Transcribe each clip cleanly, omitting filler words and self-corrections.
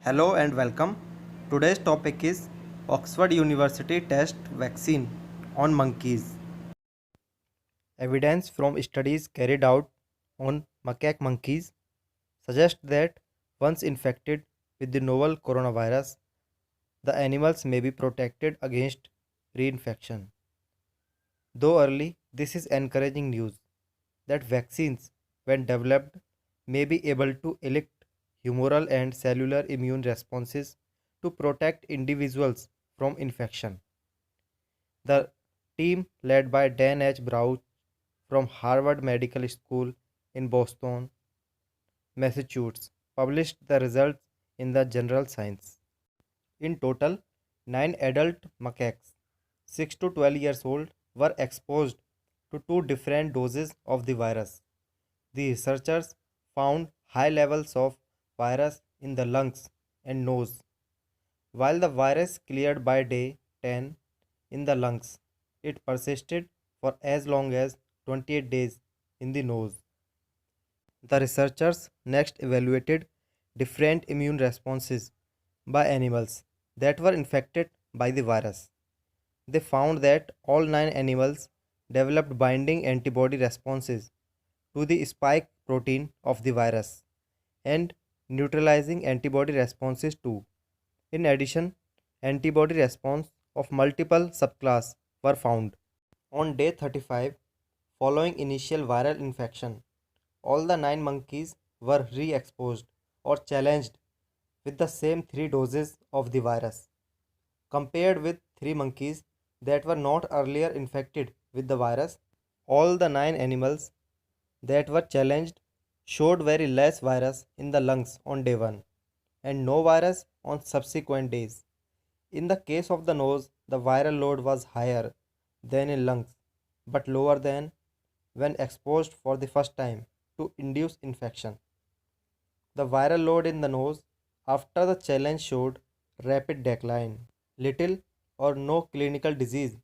Hello and welcome. Today's topic is Oxford University test vaccine on monkeys. Evidence from studies carried out on macaque monkeys suggests that once infected with the novel coronavirus, the animals may be protected against reinfection. Though early, this is encouraging news that vaccines, when developed, may be able to elicit humoral and cellular immune responses to protect individuals from infection. The team, led by Dan H. Brown from Harvard Medical School in Boston, Massachusetts, published the results in the Journal Science. In total, 9 adult macaques, 6 to 12 years old, were exposed to two different doses of the virus. The researchers found high levels of virus in the lungs and nose. While the virus cleared by day 10 in the lungs, it persisted for as long as 28 days in the nose. The researchers next evaluated different immune responses by animals that were infected by the virus. They found that all 9 animals developed binding antibody responses to the spike protein of the virus and neutralizing antibody responses too. In addition, antibody response of multiple subclasses were found. On day 35, following initial viral infection, all the 9 monkeys were re exposed or challenged with the same 3 doses of the virus, compared with 3 monkeys that were not earlier infected with the virus. All the 9 animals that were challenged showed very less virus in the lungs on day 1 and no virus on subsequent days. In the case of the nose, the viral load was higher than in lungs but lower than when exposed for the first time to induce infection. The viral load in the nose after the challenge showed rapid decline. Little or no clinical disease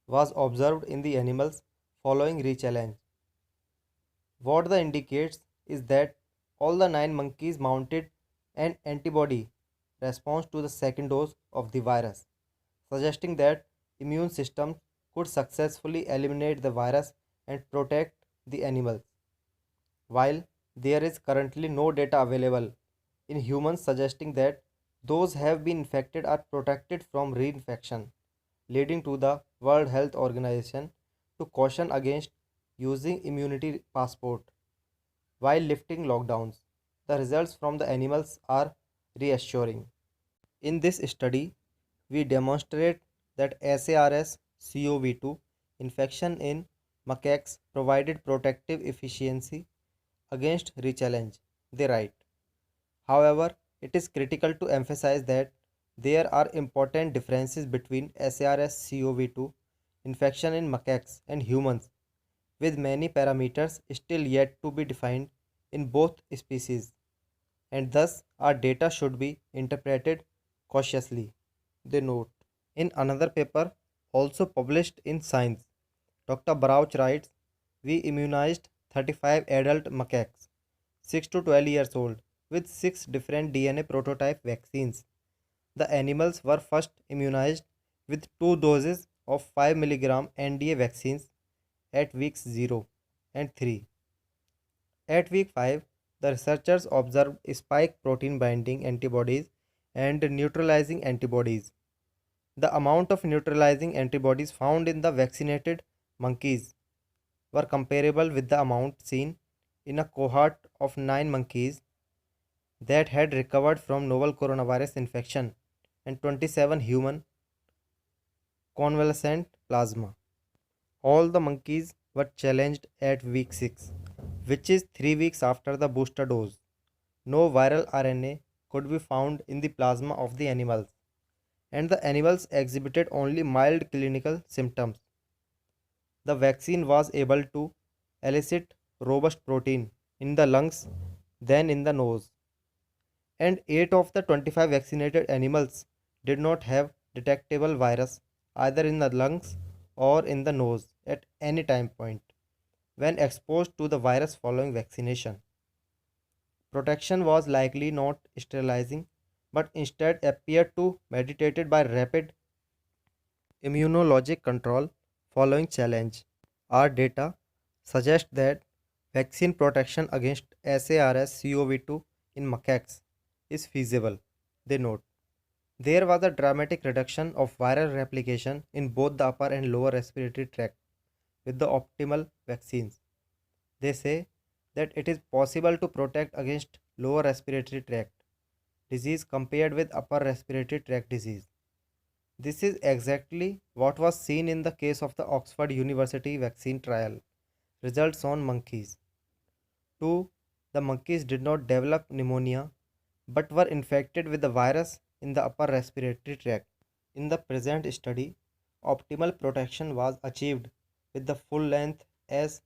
was observed in the animals following re-challenge. What the indicates is that all the 9 monkeys mounted an antibody response to the second dose of the virus, suggesting that immune systems could successfully eliminate the virus and protect the animals. While there is currently no data available in humans suggesting that those have been infected are protected from reinfection, leading to the World Health Organization to caution against using immunity passport while lifting lockdowns. The results from the animals are reassuring. In this study, we demonstrate that SARS-CoV-2 infection in macaques provided protective efficiency against rechallenge. They write. However, it is critical to emphasize that there are important differences between SARS-CoV-2 infection in macaques and humans, with many parameters still yet to be defined in both species, and thus our data should be interpreted cautiously. They note. In another paper, also published in Science, Dr. Brauch writes, we immunized 35 adult macaques, 6 to 12 years old, with 6 different DNA prototype vaccines. The animals were first immunized with 2 doses of 5 mg NDA vaccines at weeks 0 and 3. At week 5, the researchers observed spike protein binding antibodies and neutralizing antibodies. The amount of neutralizing antibodies found in the vaccinated monkeys were comparable with the amount seen in a cohort of 9 monkeys that had recovered from novel coronavirus infection and 27 human convalescent plasma. All the monkeys were challenged at week 6, which is 3 weeks after the booster dose. No viral RNA could be found in the plasma of the animals, and the animals exhibited only mild clinical symptoms. The vaccine was able to elicit robust protein in the lungs than in the nose, and 8 of the 25 vaccinated animals did not have detectable virus either in the lungs or in the nose at any time point when exposed to the virus following vaccination. Protection was likely not sterilizing but instead appeared to mediated by rapid immunologic control following challenge. Our data suggest that vaccine protection against SARS-CoV-2 in macaques is feasible, they note. There was a dramatic reduction of viral replication in both the upper and lower respiratory tract with the optimal vaccines. They say that it is possible to protect against lower respiratory tract disease compared with upper respiratory tract disease. This is exactly what was seen in the case of the Oxford University vaccine trial. Results on monkeys. 2. The monkeys did not develop pneumonia but were infected with the virus in the upper respiratory tract. In the present study, optimal protection was achieved with the full length as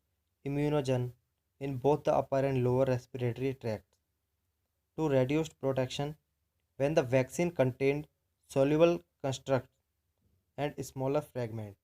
immunogen in both the upper and lower respiratory tracts. To reduced protection when the vaccine contained soluble constructs and smaller fragments.